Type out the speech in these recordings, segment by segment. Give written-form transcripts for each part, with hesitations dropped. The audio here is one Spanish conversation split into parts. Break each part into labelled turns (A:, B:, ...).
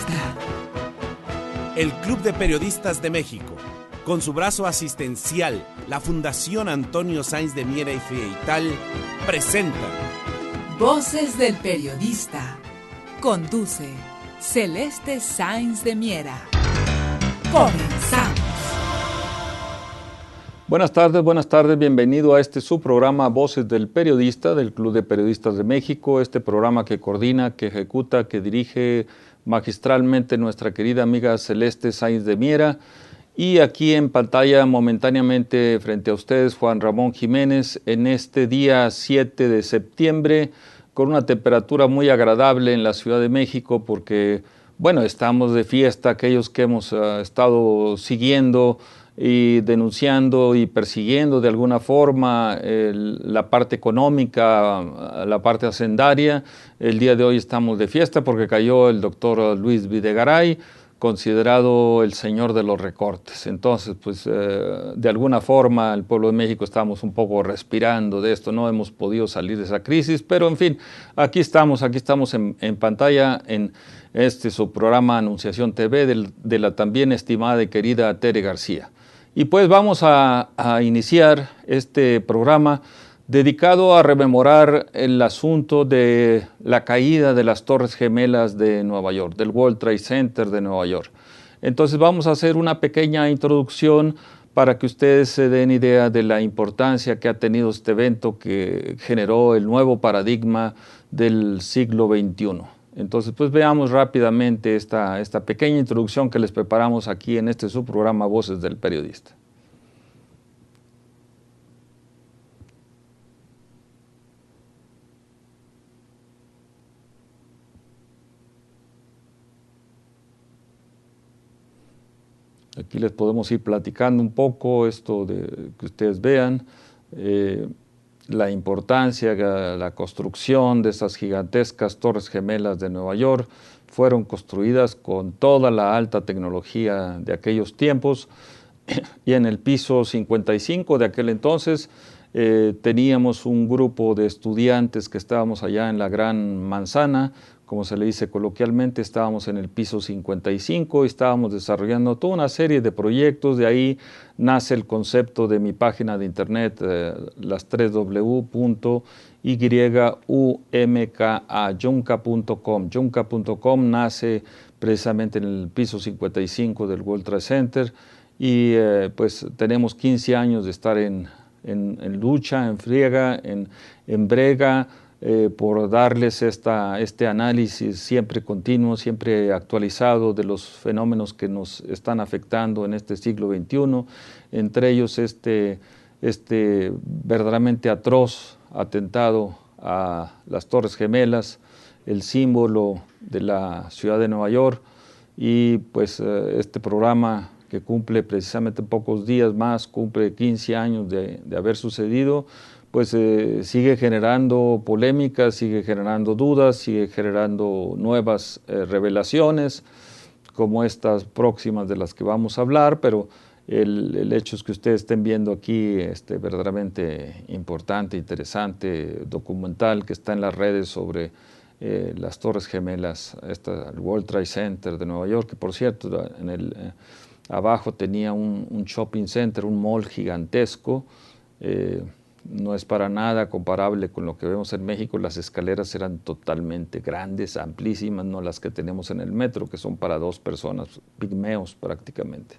A: Periodista.
B: El Club de Periodistas de México, con su brazo asistencial, la Fundación Antonio Sáenz de Miera y Feital, presenta
A: Voces del Periodista. Conduce Celeste Sáenz de Miera. Comenzamos.
C: Buenas tardes, bienvenido a este subprograma Voces del Periodista del Club de Periodistas de México, este programa que coordina, que ejecuta, que dirige magistralmente nuestra querida amiga Celeste Sáenz de Miera. Y aquí en pantalla momentáneamente frente a ustedes Juan Ramón Jiménez en este día 7 de septiembre con una temperatura muy agradable en la Ciudad de México porque, bueno, estamos de fiesta aquellos que hemos estado siguiendo y denunciando y persiguiendo de alguna forma la parte económica, la parte hacendaria. El día de hoy estamos de fiesta porque cayó el doctor Luis Videgaray, considerado el señor de los recortes. Entonces, pues de alguna forma el pueblo de México estamos un poco respirando de esto, no hemos podido salir de esa crisis, pero en fin, aquí estamos en pantalla en este subprograma Anunciación TV de la también estimada y querida Tere García. Y pues vamos a iniciar este programa dedicado a rememorar el asunto de la caída de las Torres Gemelas de Nueva York, del World Trade Center de Nueva York. Entonces vamos a hacer una pequeña introducción para que ustedes se den idea de la importancia que ha tenido este evento que generó el nuevo paradigma del siglo XXI. Entonces, pues veamos rápidamente esta pequeña introducción que les preparamos aquí en este subprograma Voces del Periodista. Aquí les podemos ir platicando un poco esto de que ustedes vean la importancia, la construcción de esas gigantescas Torres Gemelas de Nueva York. Fueron construidas con toda la alta tecnología de aquellos tiempos y en el piso 55 de aquel entonces teníamos un grupo de estudiantes que estábamos allá en la Gran Manzana, como se le dice coloquialmente, estábamos en el piso 55 y estábamos desarrollando toda una serie de proyectos. De ahí nace el concepto de mi página de internet, las 3W.yumka.com. Yumka.com nace precisamente en el piso 55 del World Trade Center y pues tenemos 15 años de estar en lucha, en friega, en brega, por darles este análisis siempre continuo, siempre actualizado de los fenómenos que nos están afectando en este siglo XXI, entre ellos este verdaderamente atroz atentado a las Torres Gemelas, el símbolo de la ciudad de Nueva York, y pues este programa que cumple precisamente pocos días más, cumple 15 años de haber sucedido, pues sigue generando polémicas, sigue generando dudas, sigue generando nuevas revelaciones, como estas próximas de las que vamos a hablar, pero el hecho es que ustedes estén viendo aquí verdaderamente importante, interesante documental que está en las redes sobre las Torres Gemelas, el World Trade Center de Nueva York, que por cierto, abajo tenía un shopping center, un mall gigantesco. No es para nada comparable con lo que vemos en México. Las escaleras eran totalmente grandes, amplísimas, no las que tenemos en el metro, que son para 2 personas, pigmeos prácticamente,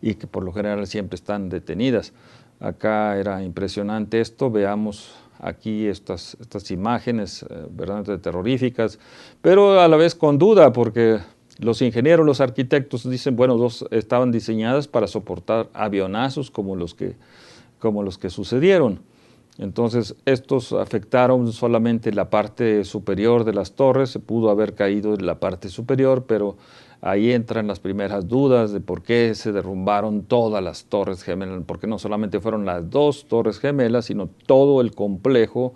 C: y que por lo general siempre están detenidas. Acá era impresionante esto. Veamos aquí estas imágenes verdaderamente terroríficas, pero a la vez con duda, porque los ingenieros, los arquitectos dicen, bueno, estaban diseñadas para soportar avionazos como los que sucedieron. Entonces, estos afectaron solamente la parte superior de las torres, se pudo haber caído en la parte superior, pero ahí entran las primeras dudas de por qué se derrumbaron todas las Torres Gemelas, porque no solamente fueron las 2 Torres Gemelas, sino todo el complejo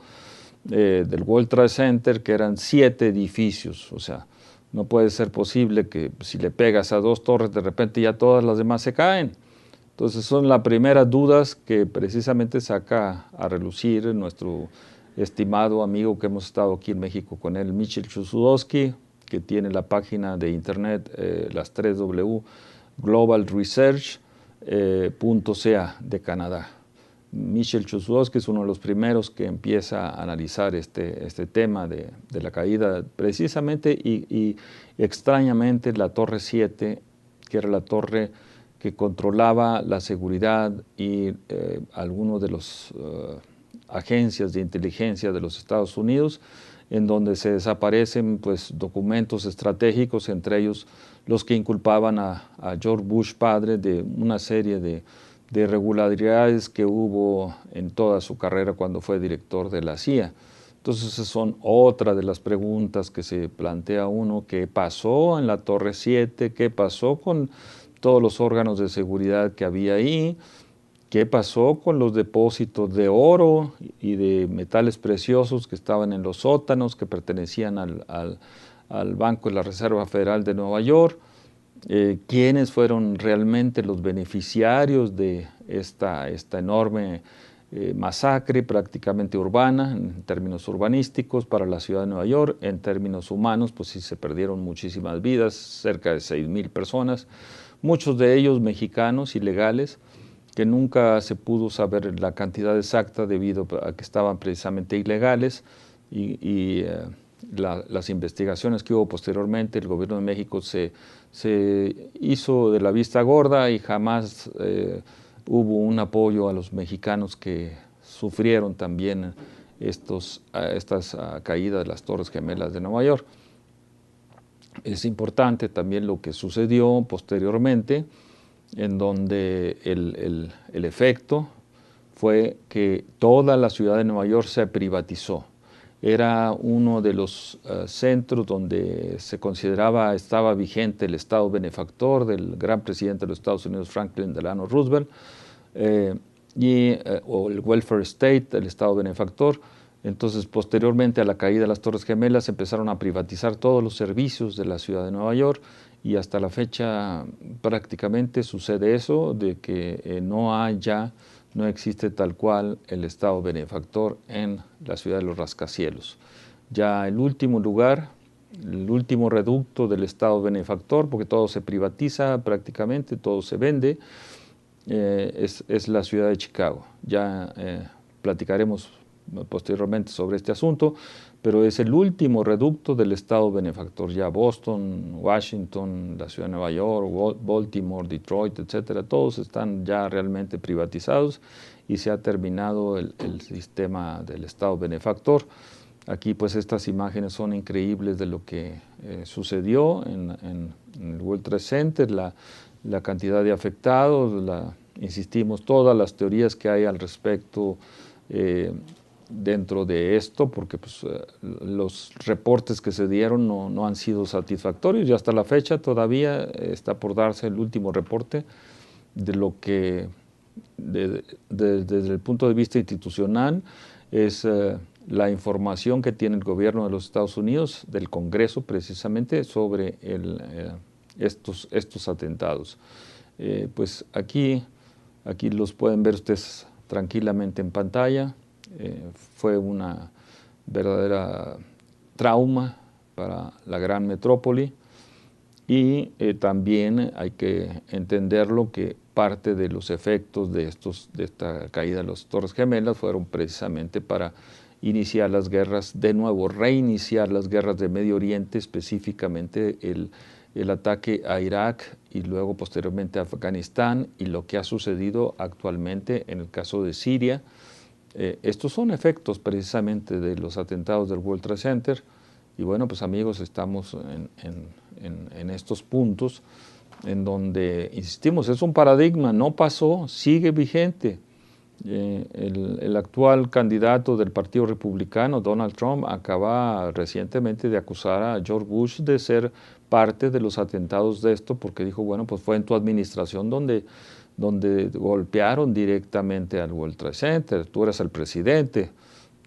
C: del World Trade Center, que eran 7 edificios. O sea, no puede ser posible que si le pegas a 2 torres, de repente ya todas las demás se caen. Entonces son las primeras dudas que precisamente saca a relucir nuestro estimado amigo que hemos estado aquí en México con él, Michel Chossudovsky, que tiene la página de internet, las 3W, globalresearch.ca de Canadá. Michel Chossudovsky es uno de los primeros que empieza a analizar este tema de la caída, precisamente y extrañamente la Torre 7, que era la torre que controlaba la seguridad y algunos de los agencias de inteligencia de los Estados Unidos, en donde se desaparecen pues, documentos estratégicos, entre ellos los que inculpaban a George Bush padre de una serie de irregularidades que hubo en toda su carrera cuando fue director de la CIA. Entonces, esas son otra de las preguntas que se plantea uno: ¿qué pasó en la Torre 7? ¿Qué pasó con todos los órganos de seguridad que había ahí? ¿Qué pasó con los depósitos de oro y de metales preciosos que estaban en los sótanos que pertenecían al Banco de la Reserva Federal de Nueva York? ¿Quiénes fueron realmente los beneficiarios de esta enorme masacre prácticamente urbana, en términos urbanísticos, para la ciudad de Nueva York? En términos humanos, pues sí se perdieron muchísimas vidas, cerca de 6,000 personas, muchos de ellos mexicanos ilegales, que nunca se pudo saber la cantidad exacta debido a que estaban precisamente ilegales, y las investigaciones que hubo posteriormente, el gobierno de México se hizo de la vista gorda y jamás hubo un apoyo a los mexicanos que sufrieron también estas caídas de las Torres Gemelas de Nueva York. Es importante también lo que sucedió posteriormente, en donde el efecto fue que toda la ciudad de Nueva York se privatizó. Era uno de los centros donde se consideraba estaba vigente el Estado benefactor del gran presidente de los Estados Unidos, Franklin Delano Roosevelt, o el welfare state, el Estado benefactor. Entonces, posteriormente a la caída de las Torres Gemelas, empezaron a privatizar todos los servicios de la ciudad de Nueva York, y hasta la fecha prácticamente sucede eso, de que no existe tal cual el Estado benefactor en la ciudad de los rascacielos. Ya el último lugar, el último reducto del Estado benefactor, porque todo se privatiza prácticamente, todo se vende, es la ciudad de Chicago. Ya platicaremos posteriormente sobre este asunto, pero es el último reducto del Estado benefactor. Ya Boston, Washington, la ciudad de Nueva York, Baltimore, Detroit, etcétera, todos están ya realmente privatizados y se ha terminado el sistema del Estado benefactor. Aquí pues estas imágenes son increíbles de lo que sucedió en el World Trade Center, la cantidad de afectados, insistimos, todas las teorías que hay al respecto dentro de esto, porque pues, los reportes que se dieron no han sido satisfactorios, y hasta la fecha todavía está por darse el último reporte de lo que desde el punto de vista institucional es la información que tiene el gobierno de los Estados Unidos, del Congreso precisamente, sobre estos atentados. Pues aquí los pueden ver ustedes tranquilamente en pantalla. Fue una verdadera trauma para la gran metrópoli, y también hay que entenderlo que parte de los efectos de esta caída de las Torres Gemelas fueron precisamente para iniciar las guerras, de nuevo reiniciar las guerras de Medio Oriente, específicamente el ataque a Irak y luego posteriormente a Afganistán, y lo que ha sucedido actualmente en el caso de Siria. Estos son efectos precisamente de los atentados del World Trade Center. Y bueno, pues amigos, estamos en estos puntos en donde, insistimos, es un paradigma, no pasó, sigue vigente. El actual candidato del Partido Republicano, Donald Trump, acaba recientemente de acusar a George Bush de ser parte de los atentados de esto, porque dijo, bueno, pues fue en tu administración donde golpearon directamente al World Trade Center, tú eras el presidente,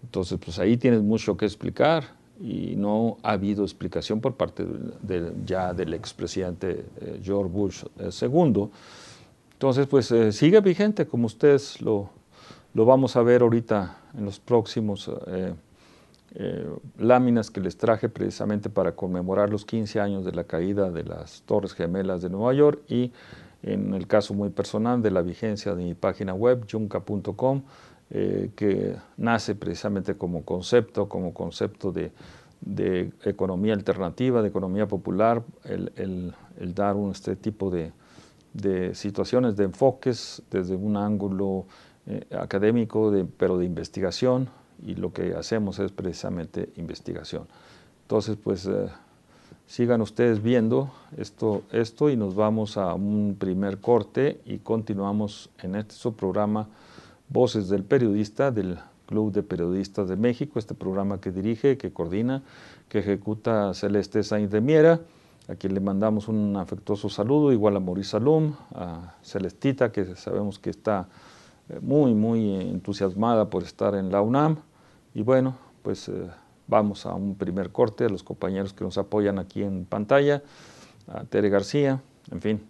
C: entonces pues ahí tienes mucho que explicar, y no ha habido explicación por parte del expresidente George Bush II. Entonces pues sigue vigente, como ustedes lo vamos a ver ahorita en los próximos láminas que les traje precisamente para conmemorar los 15 años de la caída de las Torres Gemelas de Nueva York y en el caso muy personal de la vigencia de mi página web, yunca.com, que nace precisamente como concepto de economía alternativa, de economía popular, el dar este tipo de situaciones, de enfoques desde un ángulo académico, pero de investigación, y lo que hacemos es precisamente investigación. Entonces, pues sigan ustedes viendo esto y nos vamos a un primer corte y continuamos en este su programa Voces del Periodista del Club de Periodistas de México, este programa que dirige, que coordina, que ejecuta Celeste Sainz de Miera, a quien le mandamos un afectuoso saludo, igual a Maurice Salum, a Celestita, que sabemos que está muy entusiasmada por estar en la UNAM. Y bueno, pues vamos a un primer corte, a los compañeros que nos apoyan aquí en pantalla, a Tere García, en fin.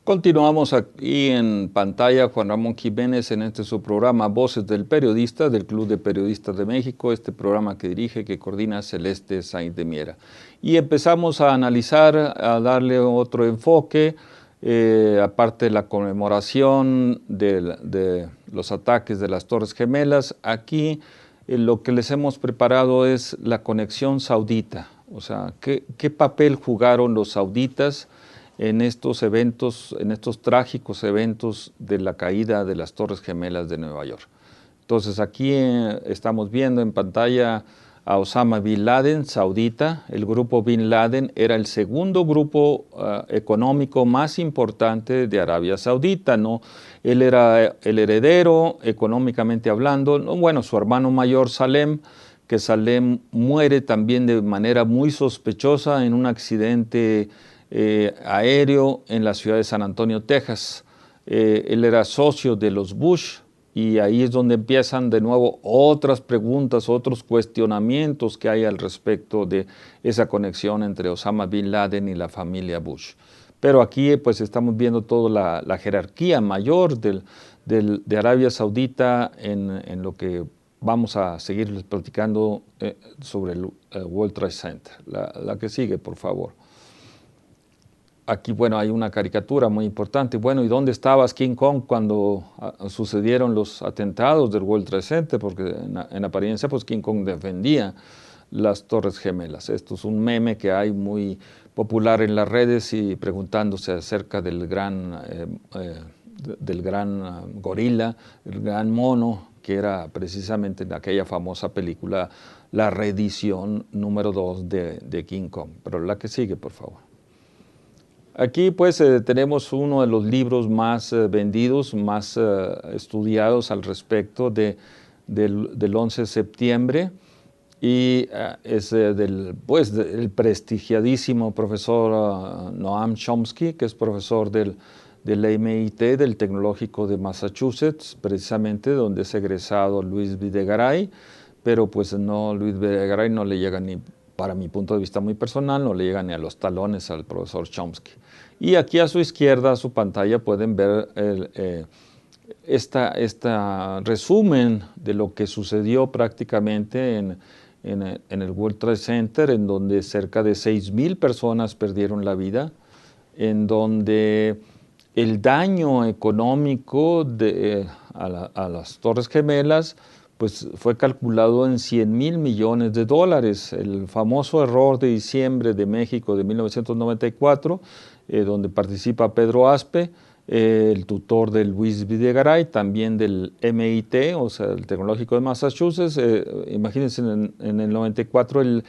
C: Continuamos aquí en pantalla Juan Ramón Jiménez en este su programa Voces del Periodista del Club de Periodistas de México, este programa que dirige, que coordina Celeste Sainz de Miera. Y empezamos a analizar, a darle otro enfoque, aparte de la conmemoración de los ataques de las Torres Gemelas. Aquí lo que les hemos preparado es la conexión saudita, o sea, qué papel jugaron los sauditas en estos eventos, en estos trágicos eventos de la caída de las Torres Gemelas de Nueva York. Entonces aquí estamos viendo en pantalla a Osama Bin Laden, saudita. El grupo Bin Laden era el segundo grupo económico más importante de Arabia Saudita, ¿no? Él era el heredero, económicamente hablando. Bueno, su hermano mayor Salem, que Salem muere también de manera muy sospechosa en un accidente aéreo en la ciudad de San Antonio, Texas. Él era socio de los Bush y ahí es donde empiezan de nuevo otras preguntas, otros cuestionamientos que hay al respecto de esa conexión entre Osama Bin Laden y la familia Bush. Pero aquí pues estamos viendo toda la jerarquía mayor de Arabia Saudita en lo que vamos a seguir platicando sobre el World Trade Center. La que sigue, por favor. Aquí, bueno, hay una caricatura muy importante. Bueno, ¿y dónde estabas, King Kong, cuando sucedieron los atentados del World Trade Center? Porque en apariencia, pues King Kong defendía las Torres Gemelas. Esto es un meme que hay muy popular en las redes y preguntándose acerca del gran gorila, el gran mono, que era precisamente en aquella famosa película, la reedición número 2 de King Kong. Pero la que sigue, por favor. Aquí pues tenemos uno de los libros más vendidos, más estudiados al respecto del 11 de septiembre y es del prestigiadísimo profesor Noam Chomsky, que es profesor del MIT, del Tecnológico de Massachusetts, precisamente donde es egresado Luis Videgaray, pero pues Luis Videgaray no le llega ni, para mi punto de vista muy personal, no le llega ni a los talones al profesor Chomsky. Y aquí a su izquierda, a su pantalla, pueden ver esta resumen de lo que sucedió prácticamente en el World Trade Center, en donde cerca de 6,000 personas perdieron la vida, en donde el daño económico a las Torres Gemelas pues fue calculado en 100,000 millones de dólares. El famoso error de diciembre de México de 1994, donde participa Pedro Aspe, el tutor de Luis Videgaray, también del MIT, o sea, el Tecnológico de Massachusetts. Imagínense en el 94 el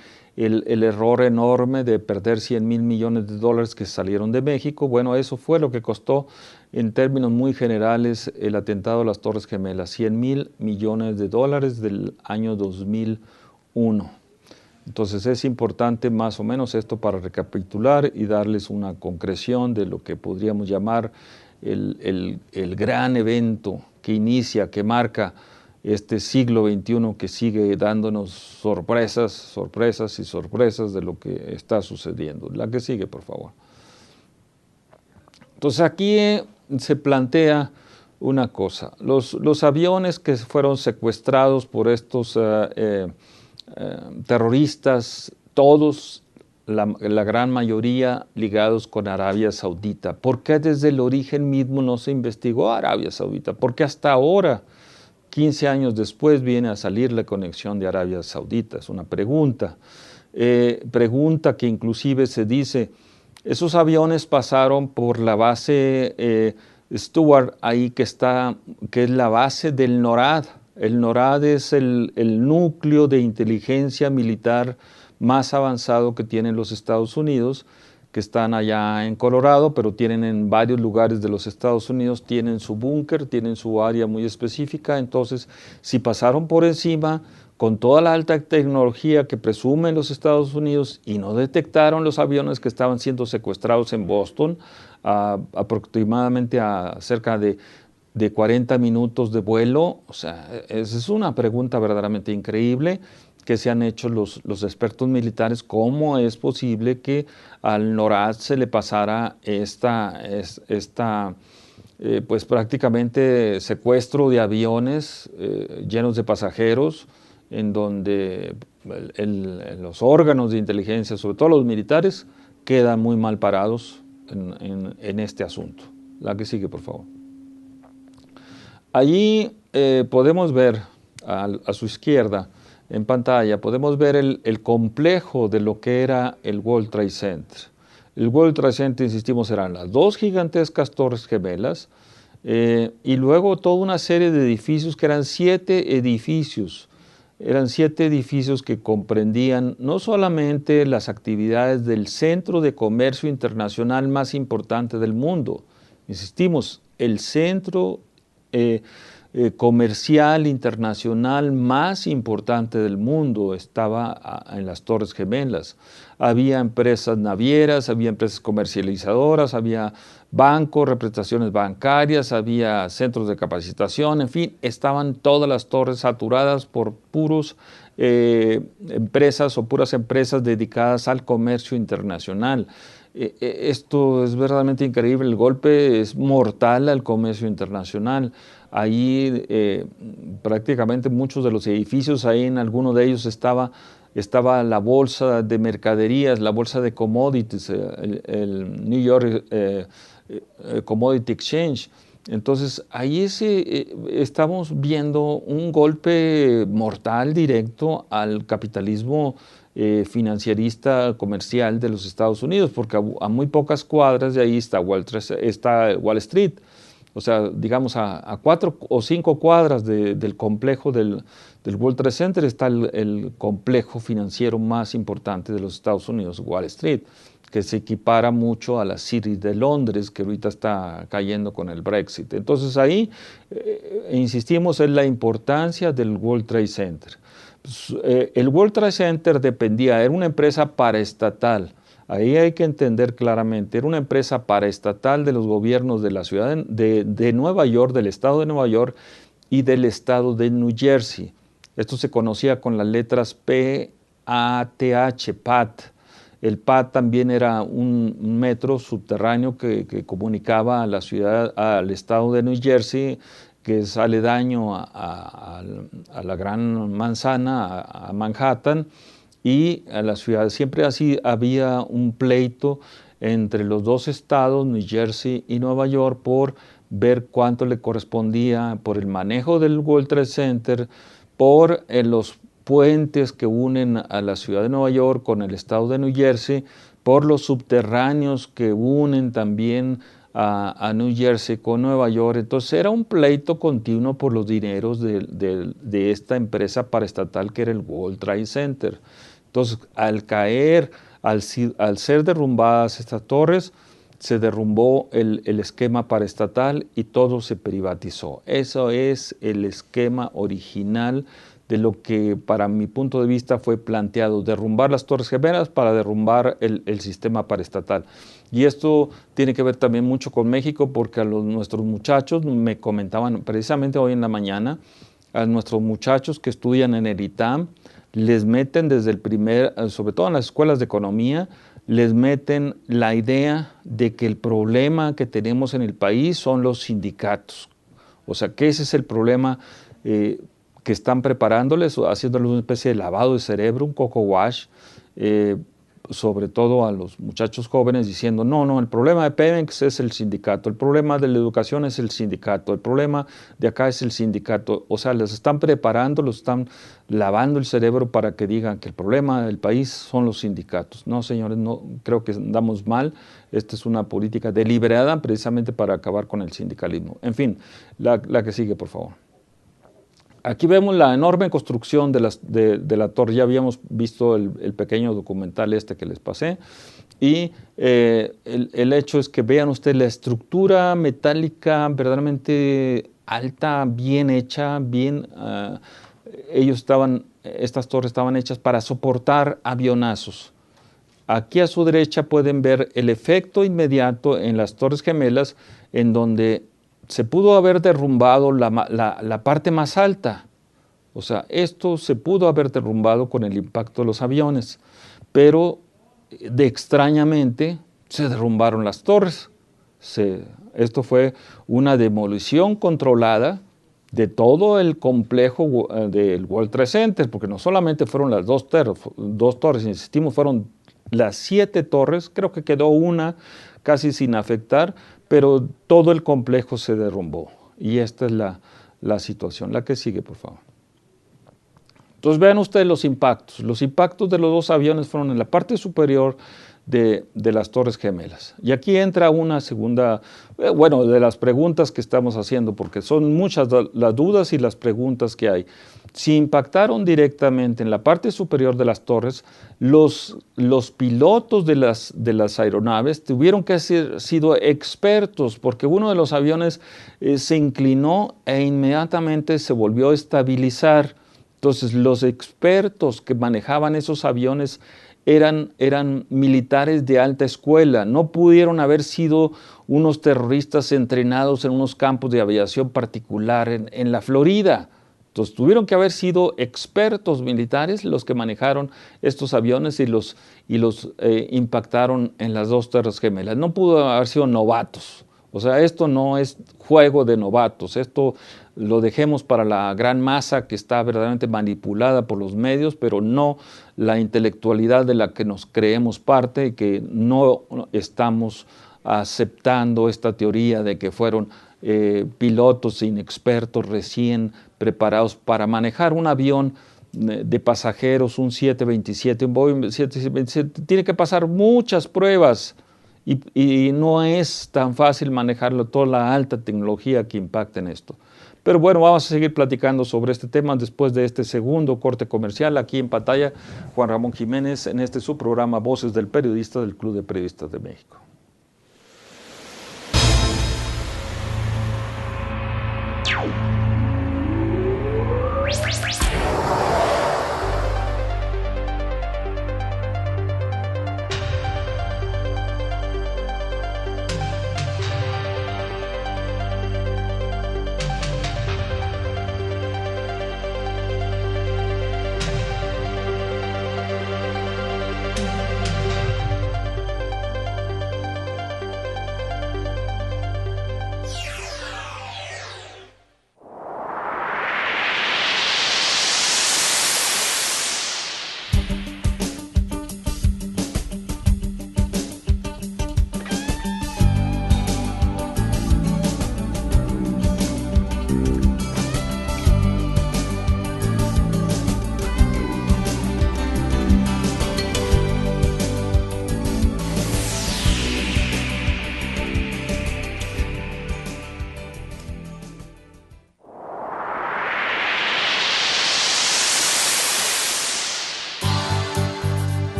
C: error enorme de perder 100,000 millones de dólares que salieron de México. Bueno, eso fue lo que costó en términos muy generales el atentado a las Torres Gemelas, 100,000 millones de dólares del año 2001. Entonces es importante más o menos esto para recapitular y darles una concreción de lo que podríamos llamar el gran evento que inicia, que marca este siglo XXI, que sigue dándonos sorpresas, sorpresas y sorpresas de lo que está sucediendo. La que sigue, por favor. Entonces aquí se plantea una cosa. Los aviones que fueron secuestrados por estos terroristas, todos, la gran mayoría ligados con Arabia Saudita. ¿Por qué desde el origen mismo no se investigó a Arabia Saudita? ¿Por qué hasta ahora, 15 años después, viene a salir la conexión de Arabia Saudita? Es una pregunta. Pregunta que inclusive se dice, esos aviones pasaron por la base Stewart, ahí que es la base del NORAD. El NORAD es el núcleo de inteligencia militar más avanzado que tienen los Estados Unidos, que están allá en Colorado, pero tienen en varios lugares de los Estados Unidos, tienen su búnker, tienen su área muy específica. Entonces, si pasaron por encima con toda la alta tecnología que presumen los Estados Unidos y no detectaron los aviones que estaban siendo secuestrados en Boston, aproximadamente a cerca de 40 minutos de vuelo, o sea, esa es una pregunta verdaderamente increíble que se han hecho los expertos militares. ¿Cómo es posible que al NORAD se le pasara pues prácticamente secuestro de aviones llenos de pasajeros, en donde los órganos de inteligencia, sobre todo los militares, quedan muy mal parados en este asunto? La que sigue, por favor. Allí podemos ver a su izquierda en pantalla, podemos ver el complejo de lo que era el World Trade Center. El World Trade Center, insistimos, eran las dos gigantescas Torres Gemelas y luego toda una serie de edificios que eran 7 edificios. Eran 7 edificios que comprendían no solamente las actividades del centro de comercio internacional más importante del mundo, insistimos, el centro comercial internacional más importante del mundo estaba en las Torres Gemelas. Había empresas navieras, había empresas comercializadoras, había bancos, representaciones bancarias, había centros de capacitación, en fin, estaban todas las torres saturadas por puros empresas o puras empresas dedicadas al comercio internacional. Esto es verdaderamente increíble, el golpe es mortal al comercio internacional. Ahí prácticamente muchos de los edificios, ahí en alguno de ellos estaba la bolsa de mercaderías, la bolsa de commodities, el New York Commodity Exchange. Entonces ahí estamos viendo un golpe mortal directo al capitalismo financierista comercial de los Estados Unidos, porque a muy pocas cuadras de ahí está Wall Street. O sea, digamos a 4 o 5 cuadras del complejo del World Trade Center está el complejo financiero más importante de los Estados Unidos, Wall Street, que se equipara mucho a la City de Londres, que ahorita está cayendo con el Brexit. Entonces ahí insistimos en la importancia del World Trade Center. El World Trade Center era una empresa paraestatal. Ahí hay que entender claramente, era una empresa paraestatal de los gobiernos de la ciudad de Nueva York, del estado de Nueva York y del estado de New Jersey. Esto se conocía con las letras P-A-T-H, PAT. El PAT también era un metro subterráneo que comunicaba a la ciudad, al estado de New Jersey, que es aledaño a la Gran Manzana, a Manhattan, y a la ciudad. Siempre así había un pleito entre los dos estados, New Jersey y Nueva York, por ver cuánto le correspondía por el manejo del World Trade Center, por los puentes que unen a la ciudad de Nueva York con el estado de New Jersey, por los subterráneos que unen también a New Jersey con Nueva York. Entonces era un pleito continuo por los dineros de esta empresa paraestatal que era el World Trade Center. Entonces, al caer, al ser derrumbadas estas torres, se derrumbó el esquema paraestatal y todo se privatizó. Eso es el esquema original de lo que, para mi punto de vista, fue planteado: derrumbar las Torres Gemelas para derrumbar el sistema paraestatal. Y esto tiene que ver también mucho con México, porque nuestros muchachos, me comentaban precisamente hoy en la mañana, a nuestros muchachos que estudian en el ITAM, les meten desde el sobre todo en las escuelas de economía, les meten la idea de que el problema que tenemos en el país son los sindicatos. O sea, que ese es el problema que están preparándoles, haciéndoles una especie de lavado de cerebro, un coco wash, sobre todo a los muchachos jóvenes, diciendo, no, el problema de Pemex es el sindicato, el problema de la educación es el sindicato, el problema de acá es el sindicato. O sea, les están preparando, los están lavando el cerebro para que digan que el problema del país son los sindicatos. No, señores, no, creo que andamos mal. Esta es una política deliberada precisamente para acabar con el sindicalismo. En fin, la que sigue, por favor. Aquí vemos la enorme construcción de la torre. Ya habíamos visto el pequeño documental que les pasé. Y el hecho es que vean ustedes la estructura metálica verdaderamente alta, bien hecha, estas torres estaban hechas para soportar avionazos. Aquí a su derecha pueden ver el efecto inmediato en las Torres Gemelas, en donde se pudo haber derrumbado la parte más alta. O sea, esto se pudo haber derrumbado con el impacto de los aviones, pero extrañamente se derrumbaron las torres. Esto fue una demolición controlada de todo el complejo del World Trade Center, porque no solamente fueron las dos torres, insistimos, fueron las 7 torres, creo que quedó una casi sin afectar, pero todo el complejo se derrumbó. Y esta es la situación. La que sigue, por favor. Entonces vean ustedes los impactos. Los impactos de los dos aviones fueron en la parte superior de las Torres Gemelas. Y aquí entra una segunda, de las preguntas que estamos haciendo, porque son muchas las dudas y las preguntas que hay. Si impactaron directamente en la parte superior de las torres, los pilotos de las aeronaves tuvieron que haber sido expertos, porque uno de los aviones se inclinó e inmediatamente se volvió a estabilizar. Entonces, los expertos que manejaban esos aviones eran militares de alta escuela, no pudieron haber sido unos terroristas entrenados en unos campos de aviación particular en la Florida. Entonces tuvieron que haber sido expertos militares los que manejaron estos aviones y los impactaron en las dos Torres Gemelas. No pudo haber sido novatos. O sea, esto no es juego de novatos, esto lo dejemos para la gran masa que está verdaderamente manipulada por los medios, pero no la intelectualidad de la que nos creemos parte y que no estamos aceptando esta teoría de que fueron pilotos inexpertos recién preparados para manejar un avión de pasajeros, un 727, un Boeing 727, tiene que pasar muchas pruebas. Y no es tan fácil manejarlo, toda la alta tecnología que impacta en esto. Pero bueno, vamos a seguir platicando sobre este tema después de este segundo corte comercial. Aquí en pantalla, Juan Ramón Jiménez, en este su programa Voces del Periodista del Club de Periodistas de México.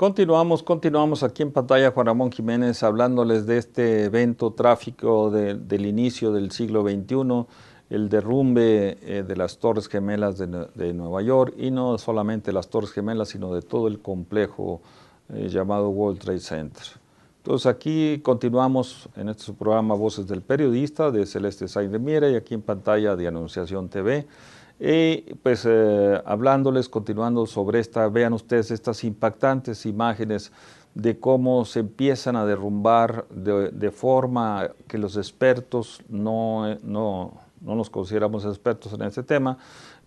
C: Continuamos aquí en pantalla, Juan Ramón Jiménez, hablándoles de este evento trágico del inicio del siglo XXI, el derrumbe de las Torres Gemelas de Nueva York, y no solamente las Torres Gemelas, sino de todo el complejo llamado World Trade Center. Entonces aquí continuamos en este su programa Voces del Periodista de Celeste Sainz de Miera y aquí en pantalla de Anunciación TV. Y pues hablándoles, continuando sobre vean ustedes estas impactantes imágenes de cómo se empiezan a derrumbar de forma que los expertos no nos consideramos expertos en este tema,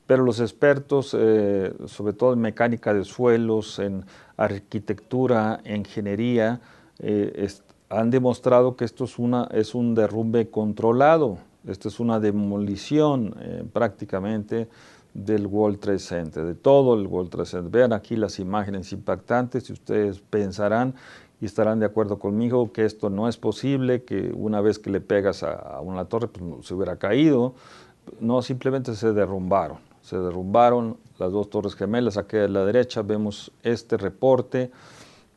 C: pero los expertos, sobre todo en mecánica de suelos, en arquitectura, en ingeniería, han demostrado que esto es un derrumbe controlado. Esta es una demolición prácticamente del World Trade Center, de todo el World Trade Center. Vean aquí las imágenes impactantes y ustedes pensarán y estarán de acuerdo conmigo que esto no es posible, que una vez que le pegas a una torre pues, se hubiera caído. No, simplemente se derrumbaron. Se derrumbaron las dos Torres Gemelas. Aquí a la derecha vemos este reporte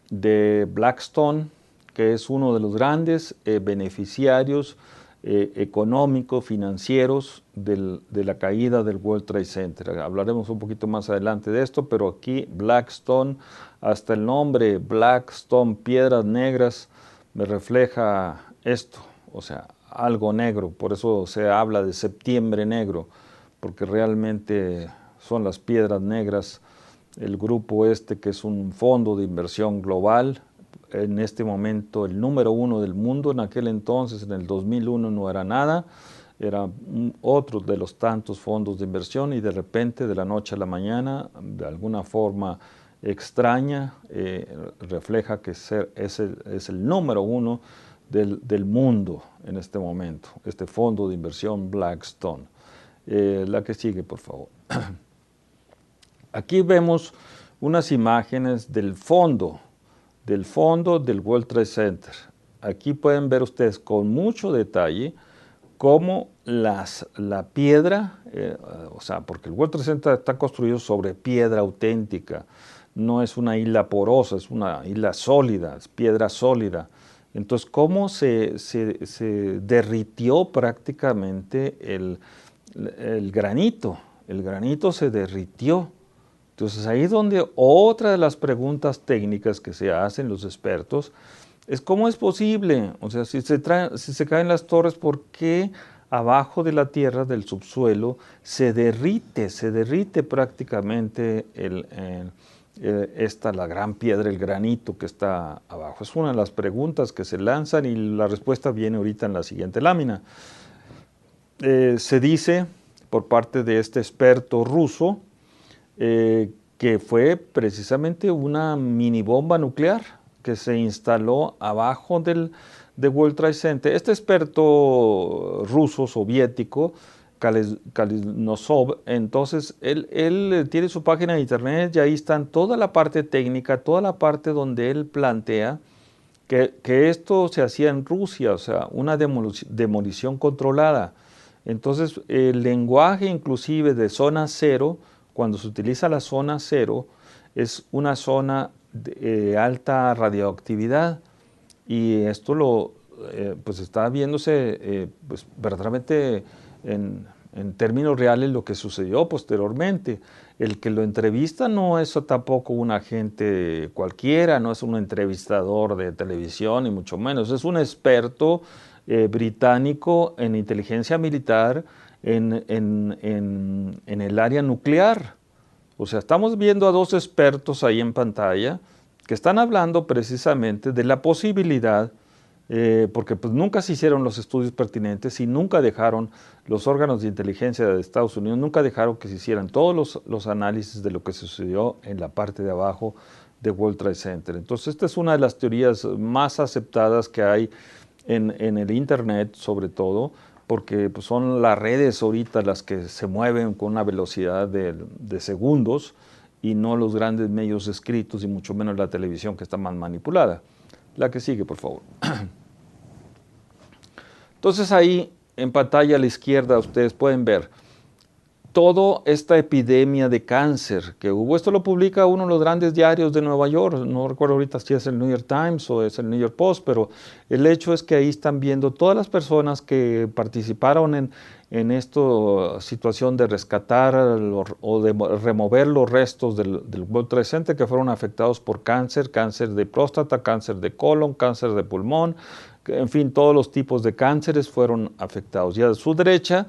C: de Blackstone, que es uno de los grandes beneficiarios económicos, financieros de la caída del World Trade Center. Hablaremos un poquito más adelante de esto, pero aquí Blackstone, hasta el nombre Blackstone, piedras negras, me refleja esto, o sea, algo negro. Por eso se habla de septiembre negro, porque realmente son las piedras negras. El grupo que es un fondo de inversión global, en este momento el número 1 del mundo. En aquel entonces, en el 2001, no era nada, era otro de los tantos fondos de inversión, y de repente, de la noche a la mañana, de alguna forma extraña, refleja que es el número 1 del mundo en este momento, este fondo de inversión Blackstone. La que sigue, por favor. Aquí vemos unas imágenes del fondo del World Trade Center. Aquí pueden ver ustedes con mucho detalle cómo la piedra, o sea, porque el World Trade Center está construido sobre piedra auténtica, no es una isla porosa, es una isla sólida, es piedra sólida. Entonces, cómo se derritió prácticamente el granito se derritió. Entonces, ahí es donde otra de las preguntas técnicas que se hacen los expertos es cómo es posible, o sea, si se caen las torres, ¿por qué abajo de la tierra, del subsuelo, se derrite prácticamente la gran piedra, el granito que está abajo? Es una de las preguntas que se lanzan, y la respuesta viene ahorita en la siguiente lámina. Se dice por parte de este experto ruso que fue precisamente una mini bomba nuclear que se instaló abajo del World Trade Center. Este experto ruso soviético, Kalinosov, entonces él tiene su página de internet, y ahí están toda la parte técnica, toda la parte donde él plantea que esto se hacía en Rusia, o sea, una demolición controlada. Entonces, el lenguaje inclusive de zona cero, cuando se utiliza la zona cero, es una zona de alta radioactividad, y esto pues está viéndose pues verdaderamente en términos reales lo que sucedió posteriormente. El que lo entrevista no es tampoco un agente cualquiera, no es un entrevistador de televisión, ni mucho menos, es un experto británico en inteligencia militar en el área nuclear. O sea, estamos viendo a dos expertos ahí en pantalla que están hablando precisamente de la posibilidad, porque pues nunca se hicieron los estudios pertinentes, y nunca dejaron los órganos de inteligencia de Estados Unidos, nunca dejaron que se hicieran todos los análisis de lo que sucedió en la parte de abajo de World Trade Center. Entonces, esta es una de las teorías más aceptadas que hay en el Internet, sobre todo, porque pues, son las redes ahorita las que se mueven con una velocidad de segundos, y no los grandes medios escritos, y mucho menos la televisión, que está más manipulada. La que sigue, por favor. Entonces, ahí en pantalla a la izquierda ustedes pueden ver toda esta epidemia de cáncer que hubo. Esto lo publica uno de los grandes diarios de Nueva York, no recuerdo ahorita si es el New York Times o es el New York Post, pero el hecho es que ahí están viendo todas las personas que participaron en esta situación de rescatar o de remover los restos del World Trade Center, que fueron afectados por cáncer de próstata, cáncer de colon, cáncer de pulmón, en fin, todos los tipos de cánceres fueron afectados. Y a su derecha,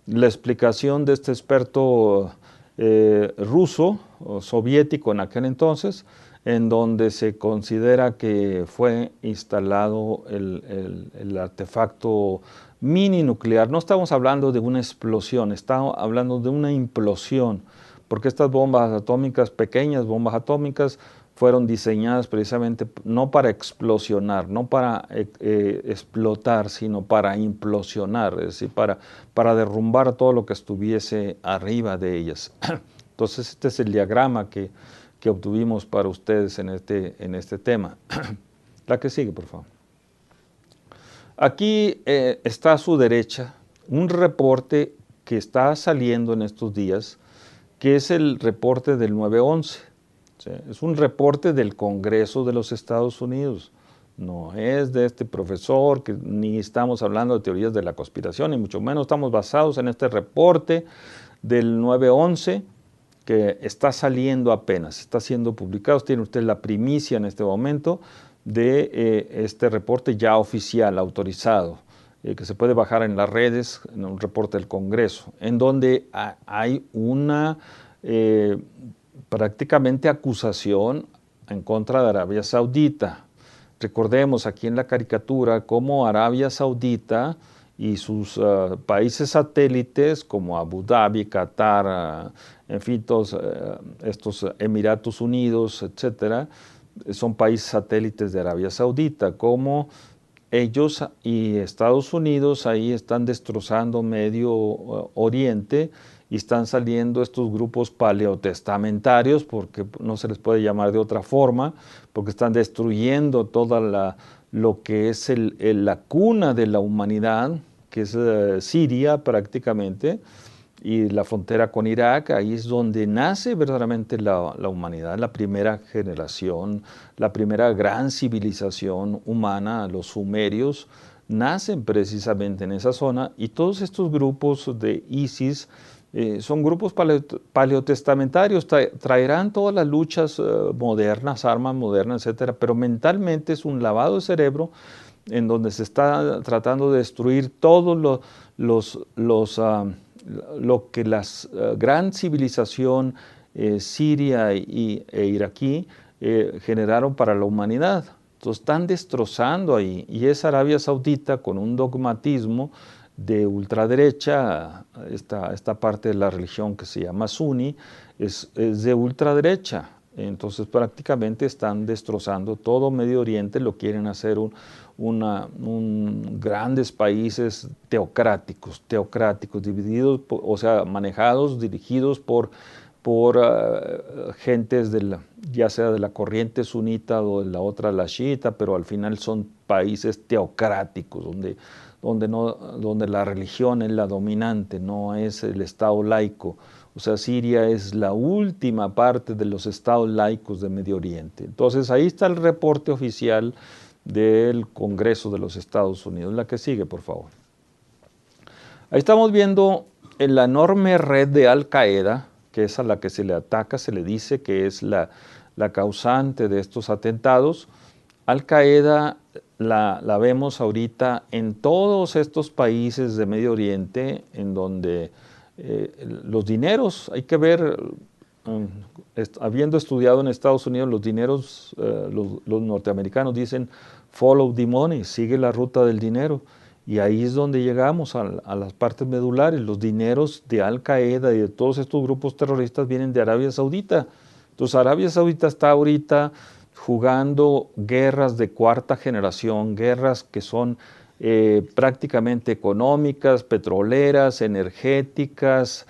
C: la explicación de este experto ruso o soviético en aquel entonces, en donde se considera que fue instalado el artefacto mini nuclear. No estamos hablando de una explosión, estamos hablando de una implosión, porque estas bombas atómicas, pequeñas bombas atómicas, fueron diseñadas precisamente no para explosionar, no para explotar, sino para implosionar, es decir, para derrumbar todo lo que estuviese arriba de ellas. Entonces, este es el diagrama que obtuvimos para ustedes en este tema. La que sigue, por favor. Aquí está a su derecha un reporte que está saliendo en estos días, que es el reporte del 9/11. ¿sí? Es un reporte del Congreso de los Estados Unidos. No es de este profesor, que ni estamos hablando de teorías de la conspiración, ni mucho menos estamos basados en este reporte del 9/11 que está saliendo apenas, está siendo publicado. Tiene usted la primicia en este momento de este reporte ya oficial, autorizado, que se puede bajar en las redes, en un reporte del Congreso, en donde hay una prácticamente acusación en contra de Arabia Saudita. Recordemos aquí en la caricatura cómo Arabia Saudita y sus países satélites como Abu Dhabi, Qatar, en fin, todos estos Emiratos Unidos, etcétera, son países satélites de Arabia Saudita, como ellos y Estados Unidos ahí están destrozando Medio Oriente y están saliendo estos grupos paleotestamentarios, porque no se les puede llamar de otra forma, porque están destruyendo toda lo que es la cuna de la humanidad, que es Siria prácticamente, y la frontera con Irak. Ahí es donde nace verdaderamente la humanidad, la primera generación, la primera gran civilización humana, los sumerios, nacen precisamente en esa zona, y todos estos grupos de ISIS son grupos paleotestamentarios, traerán todas las luchas modernas, armas modernas, etcétera, pero mentalmente es un lavado de cerebro en donde se está tratando de destruir todo lo que la gran civilización siria e iraquí generaron para la humanidad. Entonces están destrozando ahí, y es Arabia Saudita con un dogmatismo de ultraderecha. Esta parte de la religión que se llama suní es de ultraderecha. Entonces prácticamente están destrozando todo Medio Oriente, lo quieren hacer grandes países teocráticos, divididos, o sea, manejados, dirigidos por gentes ya sea de la corriente sunita o de la otra, la chiita, pero al final son países teocráticos, donde la religión es la dominante, no es el Estado laico. O sea, Siria es la última parte de los estados laicos de Medio Oriente. Entonces, ahí está el reporte oficial del Congreso de los Estados Unidos. La que sigue, por favor. Ahí estamos viendo la enorme red de Al-Qaeda, que es a la que se le ataca, se le dice que es la causante de estos atentados. Al-Qaeda la vemos ahorita en todos estos países de Medio Oriente, en donde los dineros, hay que ver, habiendo estudiado en Estados Unidos, los dineros, los norteamericanos dicen follow the money, sigue la ruta del dinero, y ahí es donde llegamos a las partes medulares. Los dineros de Al-Qaeda y de todos estos grupos terroristas vienen de Arabia Saudita. Entonces Arabia Saudita está ahorita jugando guerras de cuarta generación, guerras que son prácticamente económicas, petroleras, energéticas,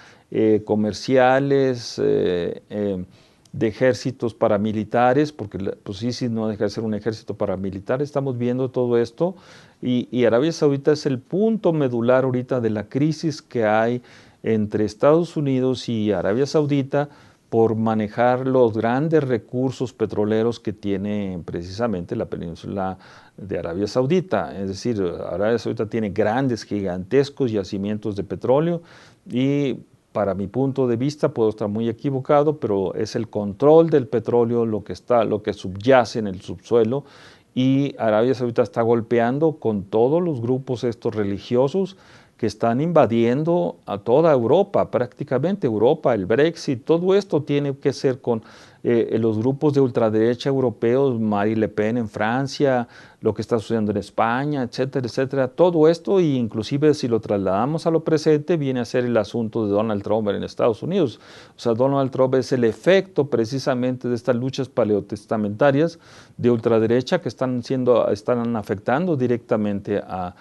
C: comerciales, de ejércitos paramilitares, porque pues ISIS no deja de ser un ejército paramilitar. Estamos viendo todo esto, y Arabia Saudita es el punto medular ahorita de la crisis que hay entre Estados Unidos y Arabia Saudita por manejar los grandes recursos petroleros que tiene precisamente la península de Arabia Saudita. Es decir, Arabia Saudita tiene gigantescos yacimientos de petróleo, y para mi punto de vista, puedo estar muy equivocado, pero es el control del petróleo lo que subyace en el subsuelo, y Arabia Saudita está golpeando con todos los grupos estos religiosos que están invadiendo a toda Europa, prácticamente Europa, el Brexit, todo esto tiene que ser con los grupos de ultraderecha europeos, Marine Le Pen en Francia, lo que está sucediendo en España, etcétera, etcétera. Todo esto, y inclusive si lo trasladamos a lo presente, viene a ser el asunto de Donald Trump en Estados Unidos. O sea, Donald Trump es el efecto precisamente de estas luchas paleotestamentarias de ultraderecha que están afectando directamente a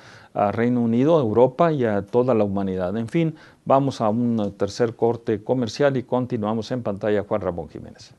C: Reino Unido, a Europa y a toda la humanidad. En fin, vamos a un tercer corte comercial y continuamos en pantalla. Juan Ramón Jiménez.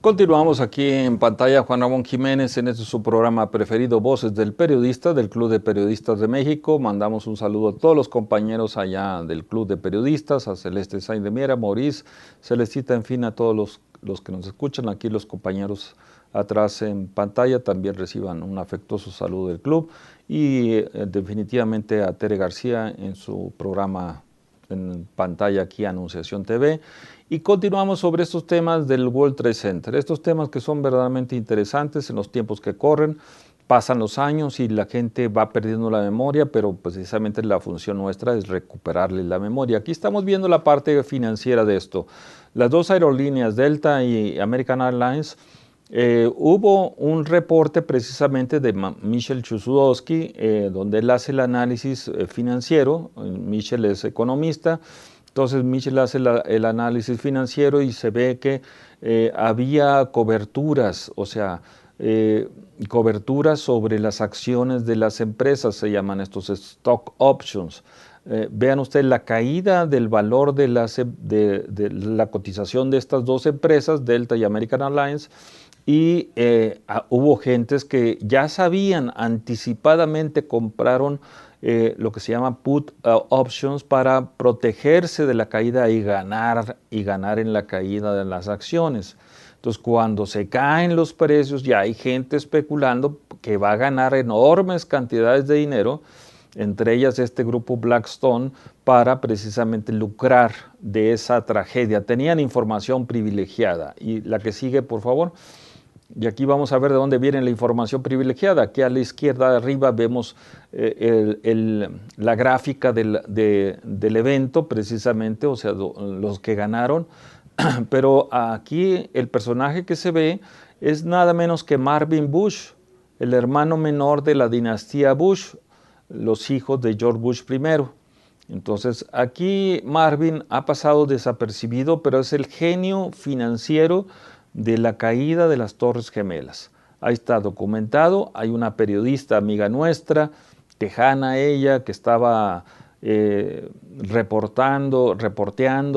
C: Continuamos aquí en pantalla Juan Ramón Jiménez en este su programa preferido, Voces del Periodista, del Club de Periodistas de México. Mandamos un saludo a todos los compañeros allá del Club de Periodistas, a Celeste Sainz de Miera, Maurice, Celestita, en fin, a todos los que nos escuchan. Aquí los compañeros atrás en pantalla también reciban un afectuoso saludo del club y definitivamente a Tere García en su programa en pantalla aquí, Anunciación TV. Y continuamos sobre estos temas del World Trade Center, estos temas que son verdaderamente interesantes en los tiempos que corren. Pasan los años y la gente va perdiendo la memoria, pero precisamente la función nuestra es recuperarle la memoria. Aquí estamos viendo la parte financiera de esto. Las dos aerolíneas, Delta y American Airlines, hubo un reporte precisamente de Michel Chusudowski, donde él hace el análisis financiero. Michel es economista. Entonces Michel hace el análisis financiero y se ve que había coberturas, o sea, coberturas sobre las acciones de las empresas, se llaman estos stock options. Vean ustedes la caída del valor de la cotización de estas dos empresas, Delta y American Airlines, y hubo gentes que ya sabían anticipadamente, compraron lo que se llama put options para protegerse de la caída y ganar en la caída de las acciones. Entonces, cuando se caen los precios, ya hay gente especulando que va a ganar enormes cantidades de dinero, entre ellas este grupo Blackstone, para precisamente lucrar de esa tragedia. Tenían información privilegiada. Y la que sigue, por favor. Y aquí vamos a ver de dónde viene la información privilegiada. Aquí a la izquierda arriba vemos la gráfica del evento precisamente, o sea, los que ganaron. Pero aquí el personaje que se ve es nada menos que Marvin Bush, el hermano menor de la dinastía Bush, los hijos de George Bush I. Entonces aquí Marvin ha pasado desapercibido, pero es el genio financiero de la caída de las Torres Gemelas. Ahí está documentado. Hay una periodista amiga nuestra, tejana ella, que estaba reporteando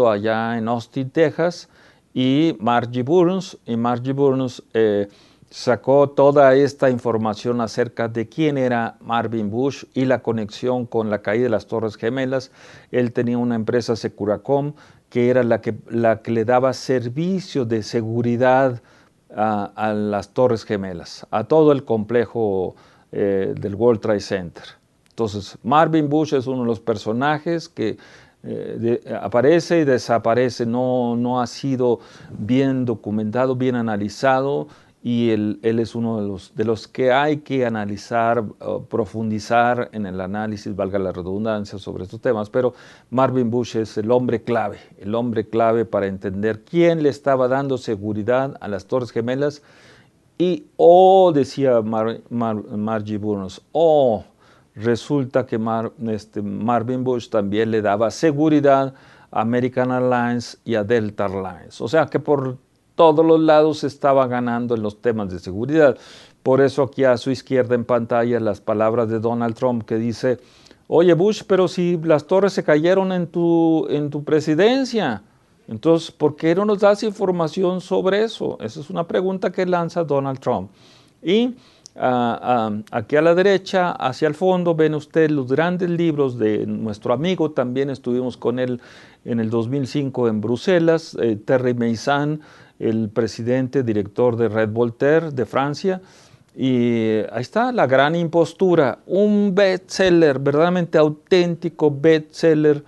C: allá en Austin, Texas, y Margie Burns sacó toda esta información acerca de quién era Marvin Bush y la conexión con la caída de las Torres Gemelas. Él tenía una empresa Securacom que era la que le daba servicio de seguridad a las Torres Gemelas, a todo el complejo del World Trade Center. Entonces, Marvin Bush es uno de los personajes que aparece y desaparece, no ha sido bien documentado, bien analizado, y él es uno de los que hay que analizar, profundizar en el análisis, valga la redundancia, sobre estos temas. Pero Marvin Bush es el hombre clave para entender quién le estaba dando seguridad a las Torres Gemelas. Y, decía Margie Burns, resulta que Marvin Bush también le daba seguridad a American Airlines y a Delta Airlines. O sea que por todos los lados estaba ganando en los temas de seguridad. Por eso aquí a su izquierda en pantalla las palabras de Donald Trump que dice: oye Bush, pero si las torres se cayeron en tu presidencia, entonces ¿por qué no nos das información sobre eso? Esa es una pregunta que lanza Donald Trump. Y aquí a la derecha, hacia el fondo, ven ustedes los grandes libros de nuestro amigo, también estuvimos con él en el 2005 en Bruselas, Terry Meyssan, el presidente, director de Red Voltaire de Francia. Y ahí está, La Gran Impostura, un bestseller, verdaderamente auténtico bestseller,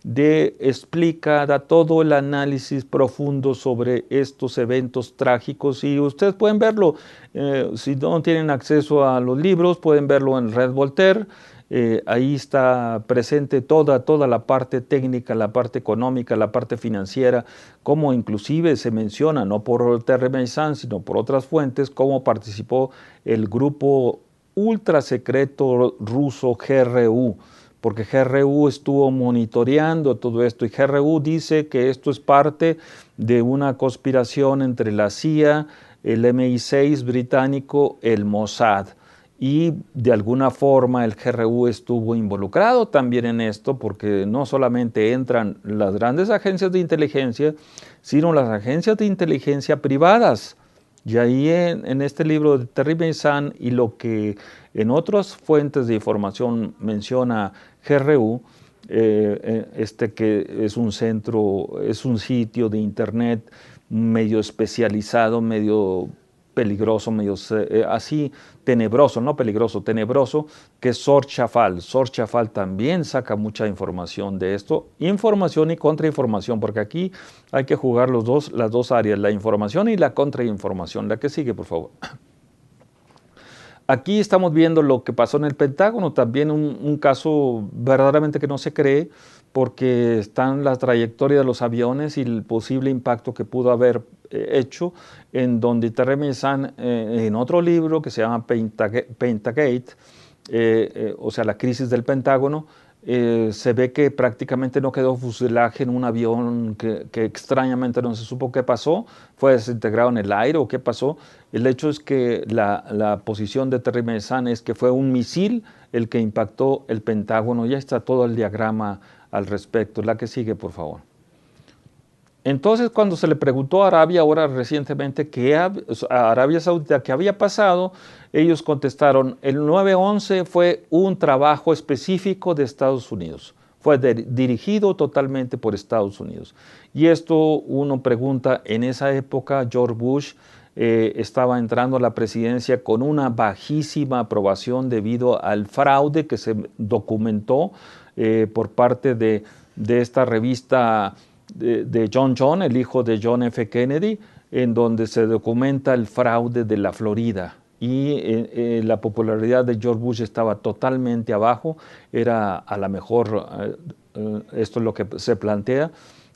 C: da todo el análisis profundo sobre estos eventos trágicos, y ustedes pueden verlo, si no tienen acceso a los libros, pueden verlo en Red Voltaire. Ahí está presente toda la parte técnica, la parte económica, la parte financiera, como inclusive se menciona, no por Terry Meyssan, sino por otras fuentes, cómo participó el grupo ultra secreto ruso GRU, porque GRU estuvo monitoreando todo esto, y GRU dice que esto es parte de una conspiración entre la CIA, el MI6 británico, el Mossad. Y de alguna forma el GRU estuvo involucrado también en esto, porque no solamente entran las grandes agencias de inteligencia, sino las agencias de inteligencia privadas. Y ahí en este libro de Terry Meyssan, y lo que en otras fuentes de información menciona GRU, que es un centro, es un sitio de internet medio especializado, medio peligroso, medio así tenebroso, no peligroso, tenebroso, que es Sor-Chafal. Sor-Chafal también saca mucha información de esto, información y contrainformación, porque aquí hay que jugar las dos áreas, la información y la contrainformación. La que sigue, por favor. Aquí estamos viendo lo que pasó en el Pentágono, también un caso verdaderamente que no se cree, porque están la trayectoria de los aviones y el posible impacto que pudo haber hecho, en donde Terry Meyssan, en otro libro que se llama Pentagate, o sea, la crisis del Pentágono, se ve que prácticamente no quedó fuselaje en un avión que extrañamente no se supo qué pasó, fue desintegrado en el aire o qué pasó. El hecho es que la posición de Terry Meyssan es que fue un misil el que impactó el Pentágono. Ya está todo el diagrama al respecto. La que sigue, por favor. Entonces, cuando se le preguntó a Arabia ahora recientemente, a Arabia Saudita, qué había pasado, ellos contestaron: el 9/11 fue un trabajo específico de Estados Unidos, fue dirigido totalmente por Estados Unidos. Y esto uno pregunta, en esa época George Bush estaba entrando a la presidencia con una bajísima aprobación debido al fraude que se documentó por parte de esta revista de John, el hijo de John F. Kennedy, en donde se documenta el fraude de la Florida. Y la popularidad de George Bush estaba totalmente abajo. Era a lo mejor, esto es lo que se plantea,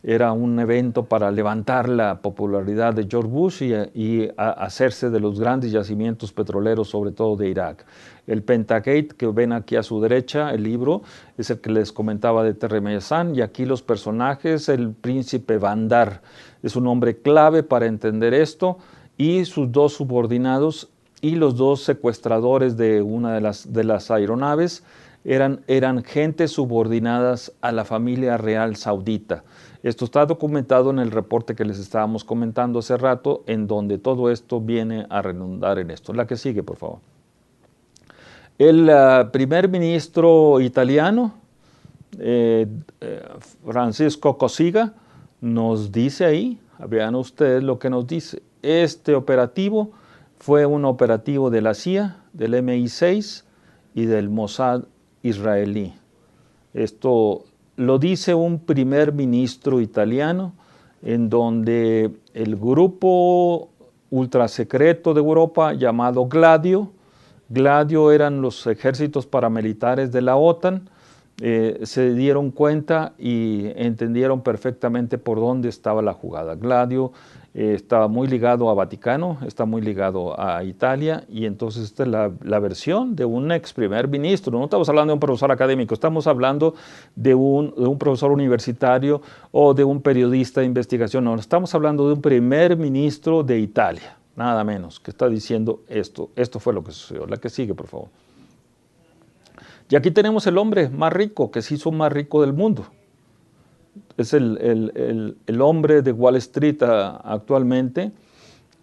C: era un evento para levantar la popularidad de George Bush y hacerse de los grandes yacimientos petroleros, sobre todo de Irak. El Pentagate, que ven aquí a su derecha, el libro, es el que les comentaba de Terry Meyssan, y aquí los personajes: el príncipe Bandar, es un hombre clave para entender esto, y sus dos subordinados y los dos secuestradores de una de las aeronaves eran gentes subordinadas a la familia real saudita. Esto está documentado en el reporte que les estábamos comentando hace rato, en donde todo esto viene a redundar en esto. La que sigue, por favor. El primer ministro italiano, Francisco Cossiga, nos dice ahí, vean ustedes lo que nos dice: este operativo fue un operativo de la CIA, del MI6 y del Mossad israelí. Esto lo dice un primer ministro italiano, en donde el grupo ultrasecreto de Europa llamado Gladio eran los ejércitos paramilitares de la OTAN, se dieron cuenta y entendieron perfectamente por dónde estaba la jugada. Gladio Estaba muy ligado a Vaticano, está muy ligado a Italia, y entonces esta es la versión de un ex primer ministro. No estamos hablando de un profesor académico, estamos hablando de un profesor universitario o de un periodista de investigación. No, estamos hablando de un primer ministro de Italia, nada menos, que está diciendo esto. Esto fue lo que sucedió. La que sigue, por favor. Y aquí tenemos el hombre más rico, que se hizo más rico del mundo. Es el hombre de Wall Street actualmente,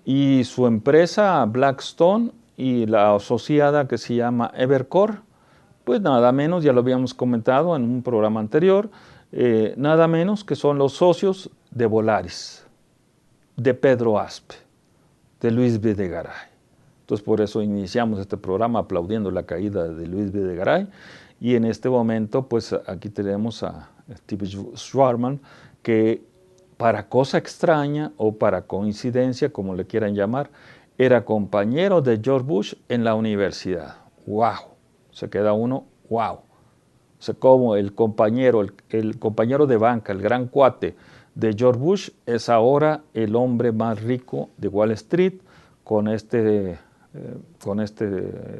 C: y su empresa Blackstone y la asociada que se llama Evercore, pues nada menos, ya lo habíamos comentado en un programa anterior, nada menos que son los socios de Volaris, de Pedro Aspe, de Luis Videgaray. Entonces por eso iniciamos este programa aplaudiendo la caída de Luis Videgaray, y en este momento pues aquí tenemos a Steve Schwarzman, que para cosa extraña o para coincidencia, como le quieran llamar, era compañero de George Bush en la universidad. ¡Wow! Se queda uno, ¡wow! O sea, como el compañero de banca, el gran cuate de George Bush, es ahora el hombre más rico de Wall Street, con este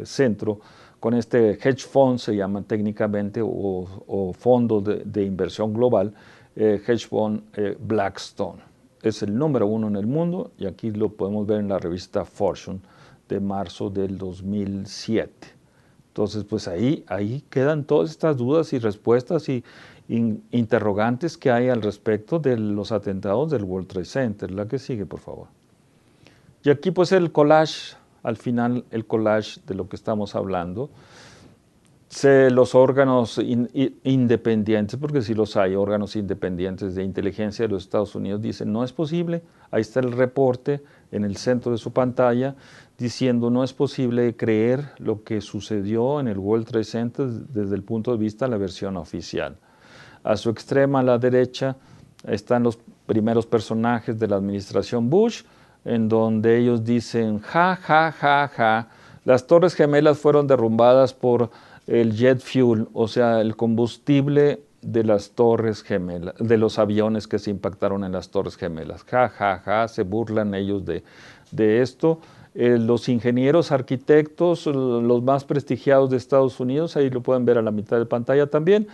C: centro, con este hedge fund, se llama técnicamente, o fondo de inversión global, hedge fund Blackstone. Es el número 1 en el mundo, y aquí lo podemos ver en la revista Fortune de marzo del 2007. Entonces, pues ahí quedan todas estas dudas y respuestas y interrogantes que hay al respecto de los atentados del World Trade Center. La que sigue, por favor. Y aquí pues el collage, al final el collage de lo que estamos hablando. Los órganos independientes, porque sí los hay, órganos independientes de inteligencia de los Estados Unidos, dicen no es posible. Ahí está el reporte en el centro de su pantalla diciendo no es posible creer lo que sucedió en el World Trade Center desde el punto de vista de la versión oficial. A su extrema, a la derecha, están los primeros personajes de la administración Bush, en donde ellos dicen ja, ja, ja, ja, las Torres Gemelas fueron derrumbadas por el jet fuel, o sea, el combustible de las Torres Gemelas, de los aviones que se impactaron en las Torres Gemelas. Ja, ja, ja, se burlan ellos de esto. Los ingenieros arquitectos, los más prestigiados de Estados Unidos, ahí lo pueden ver a la mitad de pantalla también,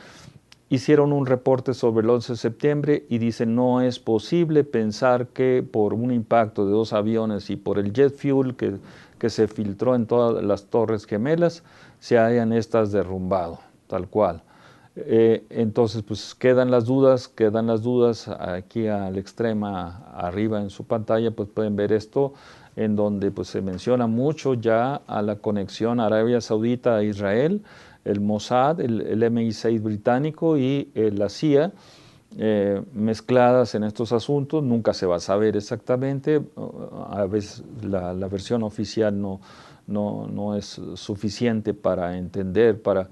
C: hicieron un reporte sobre el 11 de septiembre y dicen no es posible pensar que por un impacto de 2 aviones y por el jet fuel que se filtró en todas las Torres Gemelas se hayan estas derrumbado, tal cual. Entonces pues quedan las dudas, aquí a la extrema arriba en su pantalla pues pueden ver esto, en donde pues se menciona mucho ya a la conexión Arabia Saudita a Israel, el Mossad, el MI6 británico y la CIA, mezcladas en estos asuntos. Nunca se va a saber exactamente, a veces la versión oficial no es suficiente para entender, para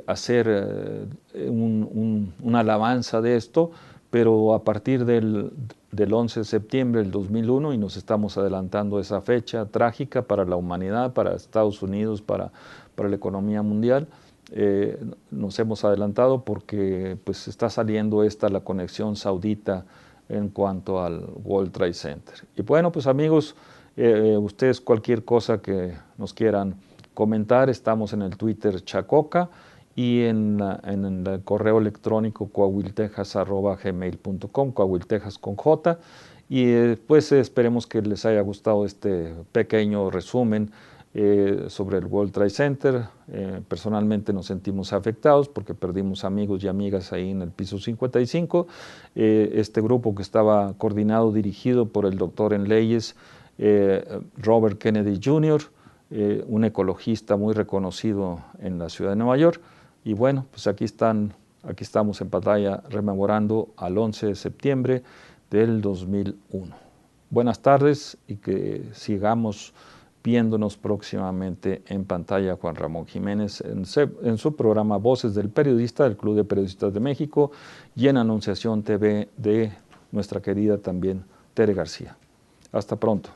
C: hacer una alabanza de esto, pero a partir del 11 de septiembre del 2001, y nos estamos adelantando a esa fecha trágica para la humanidad, para Estados Unidos, para la economía mundial, nos hemos adelantado porque pues está saliendo la conexión saudita en cuanto al World Trade Center. Y bueno, pues amigos, ustedes cualquier cosa que nos quieran comentar, estamos en el Twitter Chacoca y en el correo electrónico coahuiltejas@gmail.com, Coahuiltejas con J, y pues esperemos que les haya gustado este pequeño resumen sobre el World Trade Center. Personalmente nos sentimos afectados porque perdimos amigos y amigas ahí en el piso 55. Este grupo que estaba coordinado, dirigido por el doctor en leyes Robert Kennedy Jr., un ecologista muy reconocido en la ciudad de Nueva York. Y bueno, pues aquí estamos en pantalla rememorando al 11 de septiembre del 2001. Buenas tardes y que sigamos viéndonos próximamente en pantalla. Juan Ramón Jiménez en su programa Voces del Periodista del Club de Periodistas de México y en Anunciación TV de nuestra querida también Tere García. Hasta pronto.